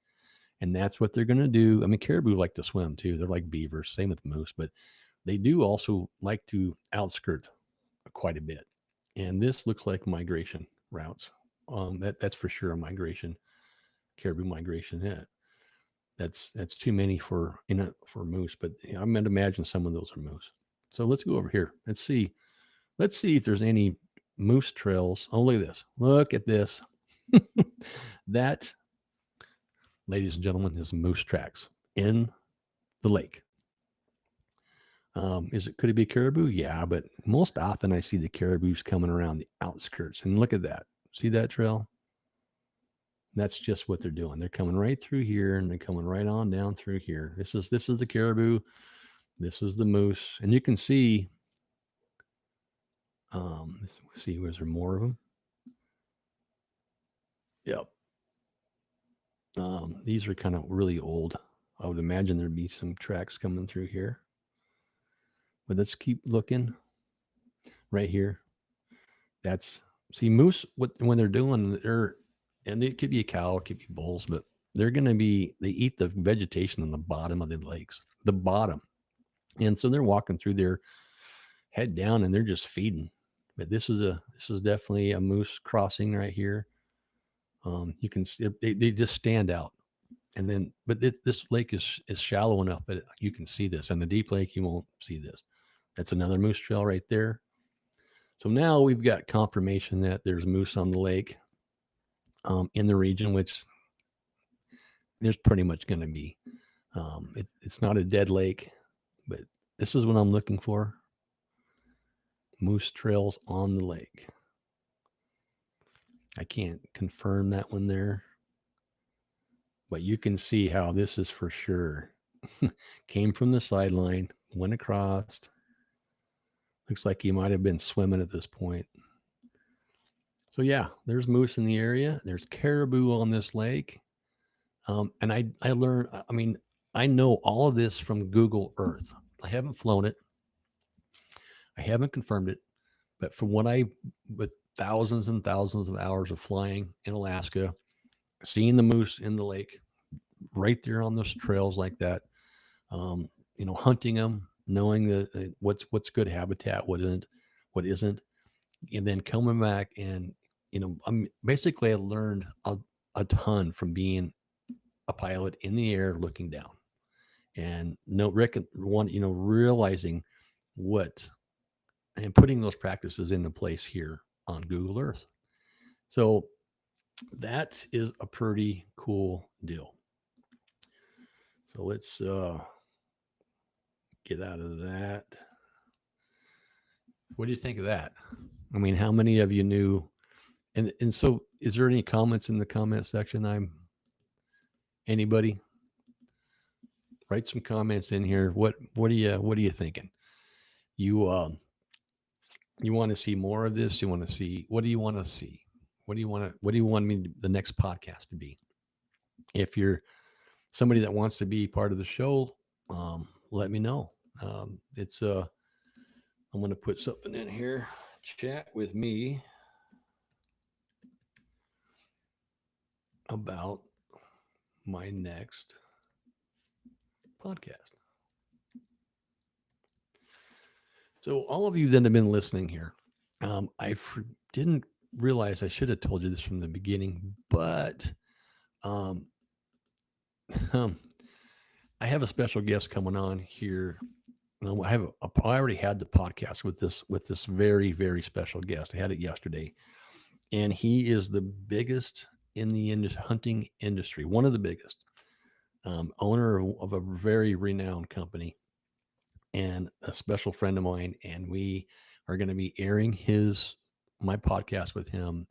And that's what they're going to do. I mean, caribou like to swim too. They're like beavers, same with moose, but they do also like to outskirt quite a bit. And this looks like migration routes. That's for sure a migration, caribou migration. Yeah, that's too many for moose, but I'm going to imagine some of those are moose. So let's go over here. Let's see if there's any moose trails. Oh, look at this. Look at this. That, ladies and gentlemen, is moose tracks in the lake. Could it be caribou? Yeah, but most often I see the caribous coming around the outskirts. And look at that. See that trail? That's just what they're doing. They're coming right through here and they're coming right on down through here. This is the caribou. This is the moose. And you can see, let's see, was there more of them? Yep. These are kind of really old. I would imagine there'd be some tracks coming through here. But let's keep looking right here. That's see moose. What when they're doing, and it could be a cow, it could be bulls, but they eat the vegetation on the bottom of the lakes, the bottom, and so they're walking through there, head down, and they're just feeding. But this is definitely a moose crossing right here. You can see they just stand out, and then but this lake is shallow enough that you can see this. And the deep lake, you won't see this. That's another moose trail right there. So now we've got confirmation that there's moose on the lake in the region, which there's pretty much going to be. It's not a dead lake, but this is what I'm looking for: moose trails on the lake. I can't confirm that one there, but you can see how this is for sure. Came from the sideline, went across. Looks like he might have been swimming at this point. So yeah, there's moose in the area. There's caribou on this lake. And I learned. I mean, I know all of this from Google Earth. I haven't flown it. I haven't confirmed it, but from what I, with thousands and thousands of hours of flying in Alaska, seeing the moose in the lake, right there on those trails like that, um, hunting them, knowing what's good habitat, what isn't, and then coming back and I'm basically I learned a ton from being a pilot in the air looking down and no one realizing what and putting those practices into place here on Google Earth. So that is a pretty cool deal. So let's get out of that. What do you think of that? I mean, how many of you knew? And so, is there any comments in the comment section? I'm anybody write some comments in here. What are you thinking? You you want to see more of this? You want to see what do you want to see? What do you want me the next podcast to be? If you're somebody that wants to be part of the show, let me know. It's I'm going to put something in here. Chat with me about my next podcast. So, all of you that have been listening here, didn't realize I should have told you this from the beginning, but um, I have a special guest coming on here. I already had the podcast with this very very special guest. I had it yesterday, and he is the biggest in the hunting industry, one of the biggest, owner of a very renowned company, and a special friend of mine. And we are going to be airing his my podcast with him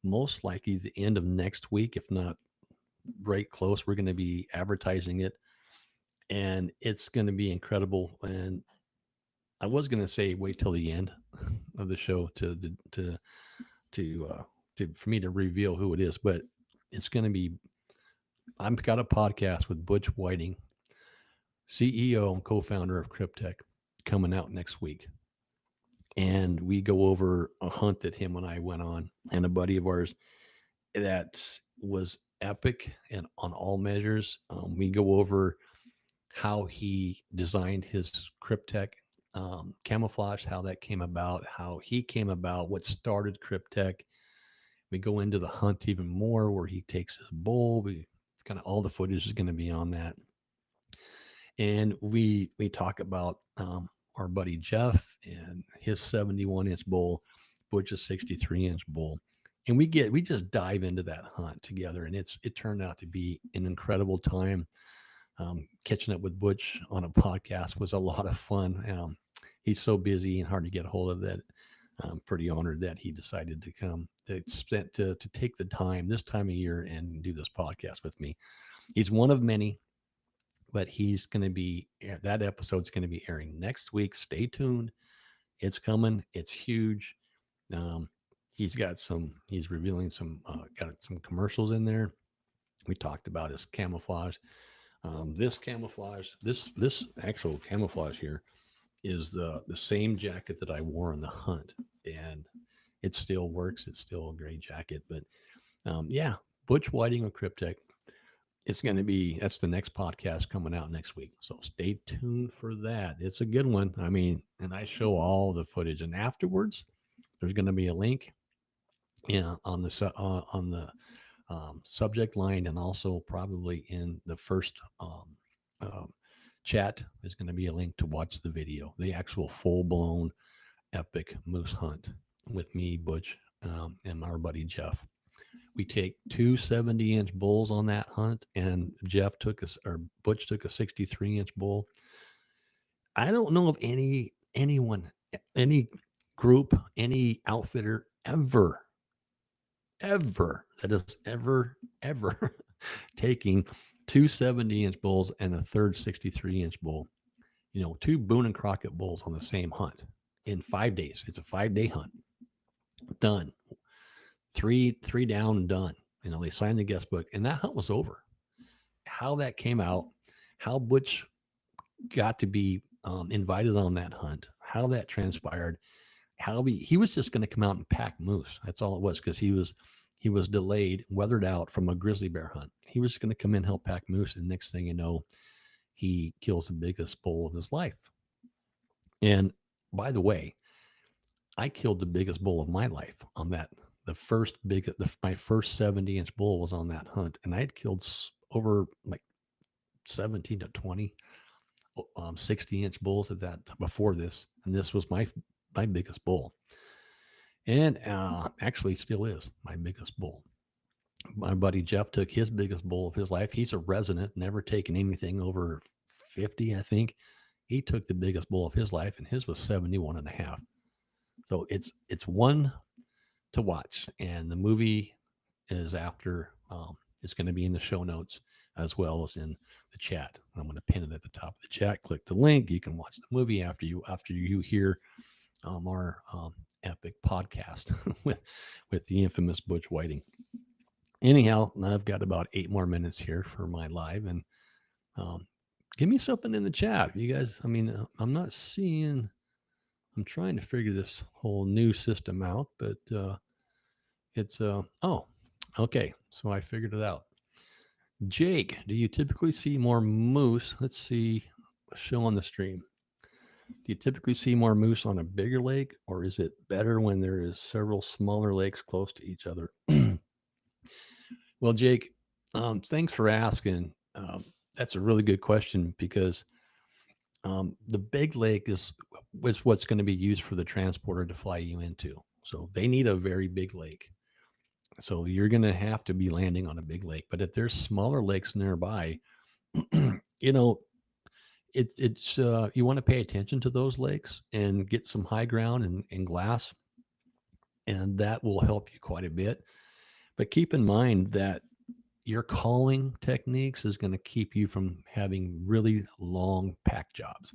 most likely the end of next week, if not right close. We're going to be advertising it, and it's going to be incredible. And I was going to say wait till the end of the show to for me to reveal who it is, but it's going to be. I've got a podcast with Butch Whiting, CEO and co-founder of Cryptech, coming out next week, and we go over a hunt that him and I went on, and a buddy of ours that was epic and on all measures. We go over how he designed his Cryptech camouflage, how that came about, how he came about, what started Cryptech. We go into the hunt even more, where he takes his bull. We kind of all the footage is going to be on that, and we talk about our buddy Jeff and his 71-inch bull, Butch's 63-inch bull, and we just dive into that hunt together, and it turned out to be an incredible time. Catching up with Butch on a podcast was a lot of fun. He's so busy and hard to get a hold of that. I'm pretty honored that he decided to come to take the time this time of year and do this podcast with me. He's one of many, but he's going to be that episode's going to be airing next week. Stay tuned. It's coming. It's huge. Um, he's revealing got some commercials in there. We talked about his camouflage. This camouflage, this actual camouflage here is the same jacket that I wore on the hunt, and it still works. It's still a great jacket, but yeah, Butch Whiting with Cryptek. It's going to be that's the next podcast coming out next week, so stay tuned for that. It's a good one. I mean, and I show all the footage, and afterwards, there's going to be a link, yeah, on the subject line, and also probably in the first um, chat is going to be a link to watch the video, the actual full blown epic moose hunt with me, Butch, and our buddy Jeff. We take two 70-inch bulls on that hunt, and Butch took a 63-inch bull. I don't know of any group, any outfitter ever that has ever taking two 70-inch bulls and a third 63-inch bull. You know, two Boone and Crockett bulls on the same hunt in 5 days. It's a 5 day hunt. Done. Three down, done. You know, they signed the guest book, and that hunt was over. How that came out, how Butch got to be invited on that hunt, how that transpired, how he was just going to come out and pack moose. That's all it was, because he was delayed, weathered out from a grizzly bear hunt. He was going to come in, help pack moose, and next thing you know, he kills the biggest bull of his life. And by the way, I killed the biggest bull of my life on that. My first 70-inch bull was on that hunt, and I had killed over like 17 to 20 60-inch bulls at that before this, and this was my biggest bull, and actually still is my biggest bull. My buddy Jeff took his biggest bull of his life. He's a resident, never taken anything over 50, I think. He took the biggest bull of his life, and his was 71 and a half. So it's one to watch, and the movie is after. It's going to be in the show notes as well as in the chat. I'm going to pin it at the top of the chat. Click the link. You can watch the movie after you hear our epic podcast with the infamous Butch Whiting. Anyhow, I've got about 8 more minutes here for my live, and um, give me something in the chat, you guys. I mean, I'm not seeing. I'm trying to figure this whole new system out, but it's oh, okay. So I figured it out. Jake, do you typically see more moose? Let's see, show on the stream. Do you typically see more moose on a bigger lake, or is it better when there is several smaller lakes close to each other? Well, Jake, thanks for asking. That's a really good question, because the big lake is what's going to be used for the transporter to fly you into. So they need a very big lake. So you're going to have to be landing on a big lake. But if there's smaller lakes nearby, you know, it's you want to pay attention to those lakes and get some high ground and glass, and that will help you quite a bit. But keep in mind that your calling techniques is going to keep you from having really long pack jobs.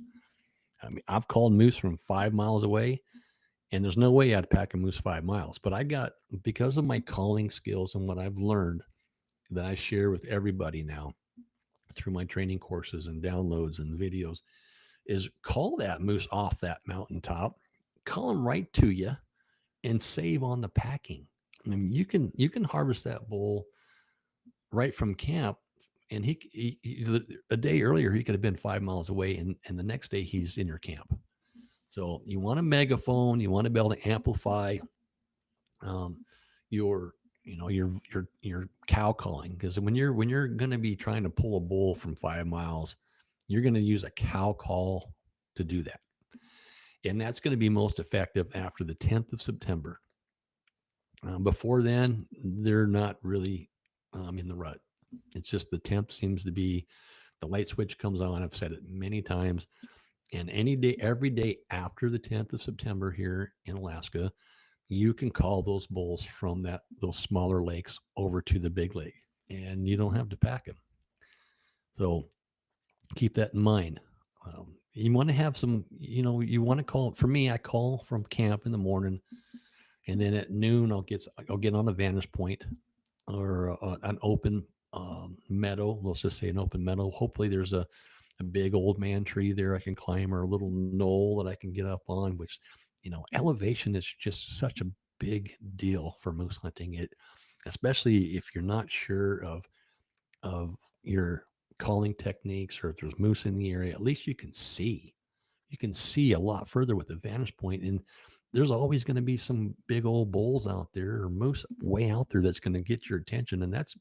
I mean, I've called moose from 5 miles away, and there's no way I'd pack a moose 5 miles. But I got, because of my calling skills and what I've learned that I share with everybody now through my training courses and downloads and videos, is call that moose off that mountaintop, call him right to you, and save on the packing. I mean, you can harvest that bull right from camp, and a day earlier he could have been 5 miles away, and the next day he's in your camp. So you want a megaphone, you want to be able to amplify um, your your cow calling, because when you're going to be trying to pull a bull from 5 miles, you're going to use a cow call to do that, and that's going to be most effective after the 10th of September. Before then, they're not really in the rut. It's just the 10th seems to be the light switch comes on. I've said it many times. And any day, every day after the 10th of September here in Alaska, you can call those bulls from those smaller lakes over to the big lake, and you don't have to pack them. So keep that in mind. You want to have some, you want to call. For me, I call from camp in the morning, and then at noon I'll get on a vantage point or an open meadow. Let's just say an open meadow. Hopefully, there's a big old man tree there I can climb, or a little knoll that I can get up on. Which, elevation is just such a big deal for moose hunting. It, especially if you're not sure of your calling techniques, or if there's moose in the area, at least you can see. You can see a lot further with the vantage point, and there's always going to be some big old bulls out there or moose way out there that's going to get your attention. And that's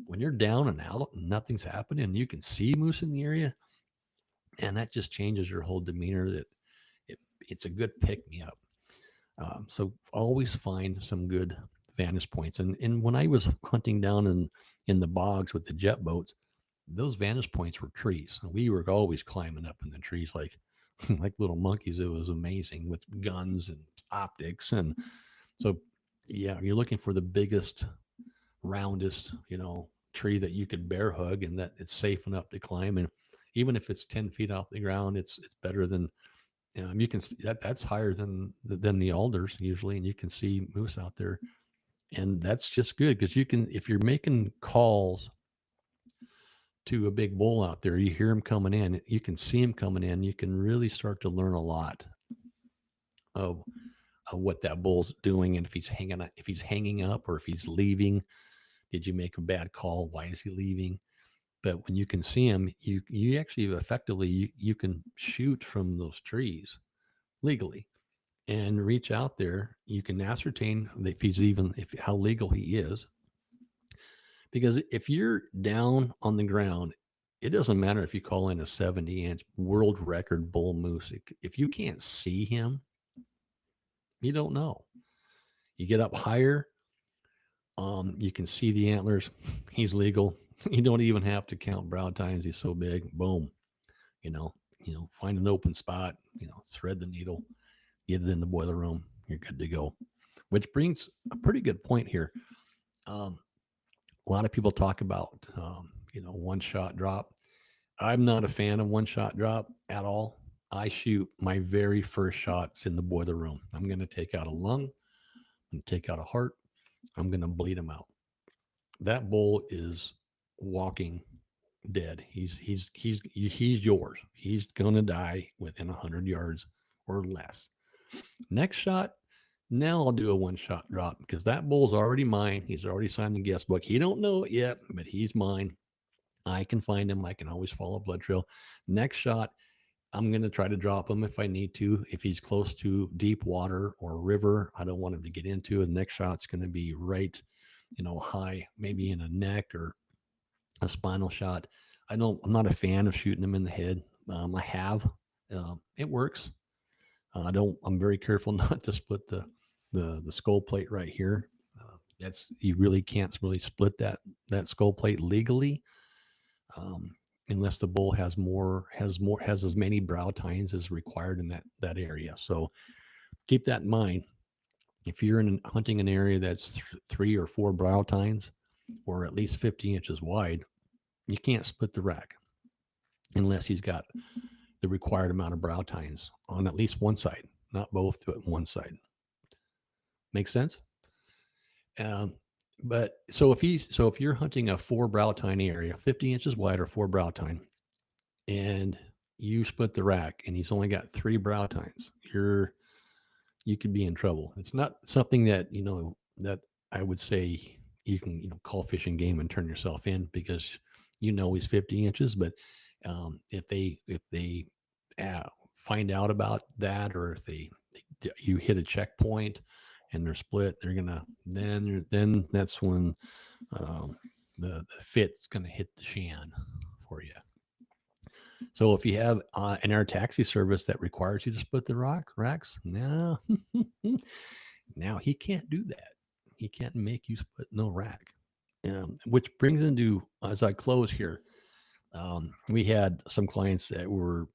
when you're down and out and nothing's happening, and you can see moose in the area, and that just changes your whole demeanor. That it's a good pick me up. So always find some good vantage points. And when I was hunting down in the bogs with the jet boats, those vantage points were trees. And we were always climbing up in the trees like like little monkeys. It was amazing with guns and optics. And so yeah, you're looking for the biggest, roundest, tree that you could bear hug and that it's safe enough to climb. And even if it's 10 feet off the ground, it's better than, you can see that's higher than the alders usually, and you can see moose out there, and that's just good because you can, if you're making calls to a big bull out there, you hear him coming in, you can see him coming in, you can really start to learn a lot of, what that bull's doing, and if he's hanging up or if he's leaving. Did you make a bad call? Why is he leaving? But when you can see him, you actually effectively you can shoot from those trees legally and reach out there. You can ascertain if he's even, if how legal he is. Because if you're down on the ground, it doesn't matter if you call in a 70-inch world record bull moose. If you can't see him, you don't know. You get up higher, you can see the antlers. He's legal. You don't even have to count brow tines. He's so big. Boom. You know, find an open spot. Thread the needle, get it in the boiler room. You're good to go. Which brings a pretty good point here. Um, a lot of people talk about, one shot drop. I'm not a fan of one shot drop at all. I shoot my very first shots in the boiler room. I'm going to take out a lung, I'm going to take out a heart, I'm going to bleed them out. That bull is walking dead. He's yours. He's going to die within 100 yards or less. Next shot, now I'll do a one shot drop because that bull's already mine. He's already signed the guest book. He don't know it yet, but he's mine. I can find him. I can always follow a blood trail. Next shot, I'm going to try to drop him if I need to. If he's close to deep water or river, I don't want him to get into it. The next shot's going to be right, high, maybe in a neck or a spinal shot. I'm not a fan of shooting him in the head. I have, it works. I'm very careful not to split the skull plate right here. You really can't really split that skull plate legally, um, unless the bull has as many brow tines as required in that area. So keep that in mind. If you're hunting an area that's 3 or 4 brow tines, or at least 50 inches wide, you can't split the rack unless he's got the required amount of brow tines on at least one side, not both, but one side. Make sense? Um, but if you're hunting a 4 brow tine area, 50 inches wide or 4 brow tine, and you split the rack and he's only got 3 brow tines, you could be in trouble. It's not something that I would say you can call fishing game and turn yourself in because he's 50 inches. But if they uh, find out about that, or if you hit a checkpoint and they're split, they're gonna then that's when um, the fit's gonna hit the shan for you. So if you have an air taxi service that requires you to split the racks, no, now he can't do that. He can't make you split no rack. Which brings into, as I close here, we had some clients that were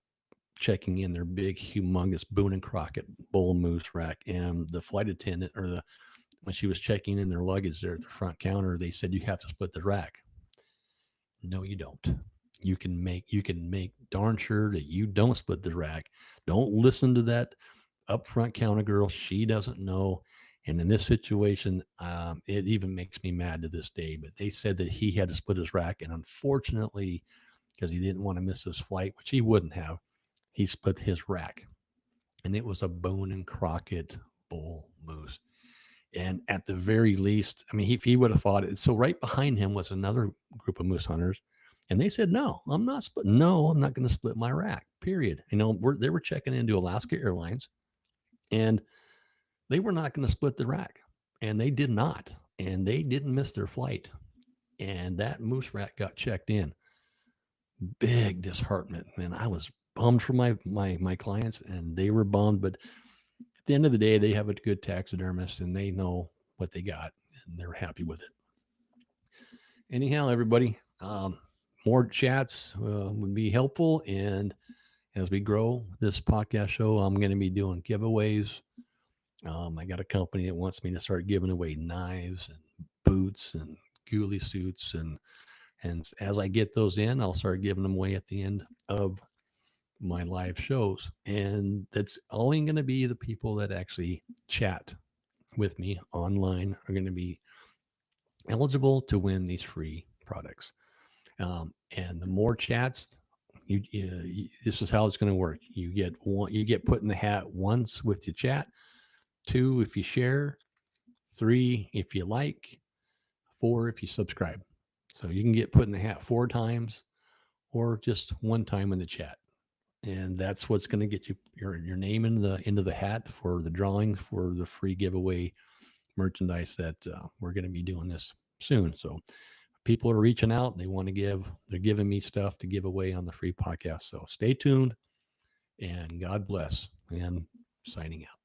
checking in their big, humongous Boone and Crockett bull moose rack, and the flight attendant, when she was checking in their luggage there at the front counter, they said you have to split the rack. No, you don't. You can make darn sure that you don't split the rack. Don't listen to that upfront counter girl. She doesn't know. And in this situation, it even makes me mad to this day. But they said that he had to split his rack, and unfortunately, because he didn't want to miss his flight, which he wouldn't have, he split his rack, and it was a Boone and Crockett bull moose. And at the very least, I mean, if he would have fought it, so right behind him was another group of moose hunters, and they said, "No, I'm not split. No, I'm not going to split my rack. Period." They were checking into Alaska Airlines, and they were not going to split the rack, and they did not, and they didn't miss their flight, and that moose rack got checked in. Big disheartenment, man. I was bummed for my clients, and they were bummed, but at the end of the day, they have a good taxidermist, and they know what they got, and they're happy with it. Anyhow, everybody, more chats would be helpful. And as we grow this podcast show, I'm going to be doing giveaways. I got a company that wants me to start giving away knives and boots and ghillie suits, and as I get those in, I'll start giving them away at the end of my live shows. And that's only going to be the people that actually chat with me online are going to be eligible to win these free products. And the more chats, this is how it's going to work. You get put in the hat once with your chat, two if you share, three if you like, four if you subscribe. So you can get put in the hat 4 times or just one time in the chat. And that's what's going to get you your name into the hat for the drawing for the free giveaway merchandise that we're going to be doing this soon. So people are reaching out. They want to give. They're giving me stuff to give away on the free podcast. So stay tuned, and God bless. And signing out.